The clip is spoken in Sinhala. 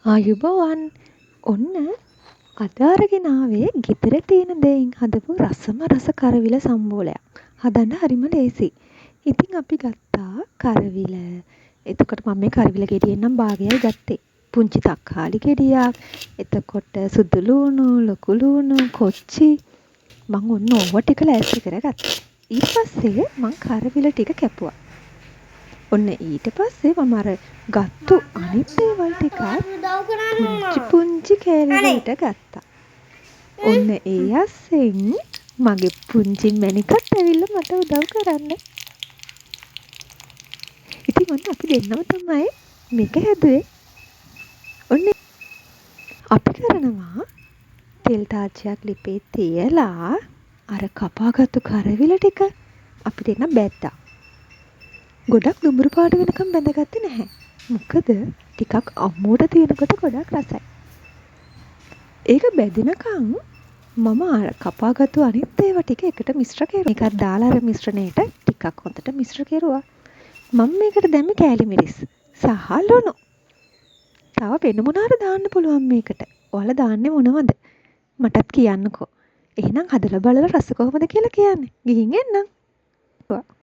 ආයුබෝවන්. ඔන්න අද අරගෙන ආවේ ගෙදර තියෙන දෙයින් හදපු රසම රස කරවිල සම්බෝලයක්. හදන්න හරිම ලේසි. ඉතින් අපි ගත්තා කරවිල. එතකොට මම මේ කරවිල ගෙඩියෙන් නම් භාගයයි ගත්තේ. පුංචි තක්කාලි ගෙඩියක්. එතකොට සුදු ලූණු, ලොකු ලූණු, කොච්චි. මං ඔන්න ඕවා ටික ලෑස්ති කරගත්තා. ඊට පස්සේ මං කරවිල ටික කැපුවා. ඔන්න ඊට පස්සේ මම අර ගත්තු අනිත් දේවල් ටිකත් පුංචි කෑලි වලට ගත්තා. ඔන්න ඒ අස්සෙන් මගේ පුංචි මැණිකත් ඇවිල්ලා මට උදව් කරන්න. ඉතින් ඔන්න අපි දෙන්නම තමයි මේක හැදුවේ. ඔන්න අපි කරනවා තෙල් තාච්චියක් ලිපේ තියලා අර කපාගත්තු කරවිල ටික අපි දෙන්න බැද්දා. ගොඩක් දුඹුරු පාට වෙනකම් බැඳගත්තේ නැහැ. මොකද ටිකක් අම්මුවට තියෙනකොට ගොඩක් රසයි. ඒක බැදිනකම් මම අර කපාගත්තු අනිත් ඒවා ටික එකට මිශ්‍ර කෙරුවා. ඒකත් දාලා අර මිශ්‍රණයට ටිකක් හොඳට මිශ්‍ර කෙරුවා. මම මේකට දැම්මේ කෑලි මිරිස් සහ ලුණු. තව වෙන මොනාර දාන්න පුළුවන් මේකට. ඔයාලා දාන්නේ මොනවද? මටත් කියන්නකෝ. එහෙනම් හදලා බලලා රස කොහොමද කියලා කියන්න. ගිහින් එන්නම්.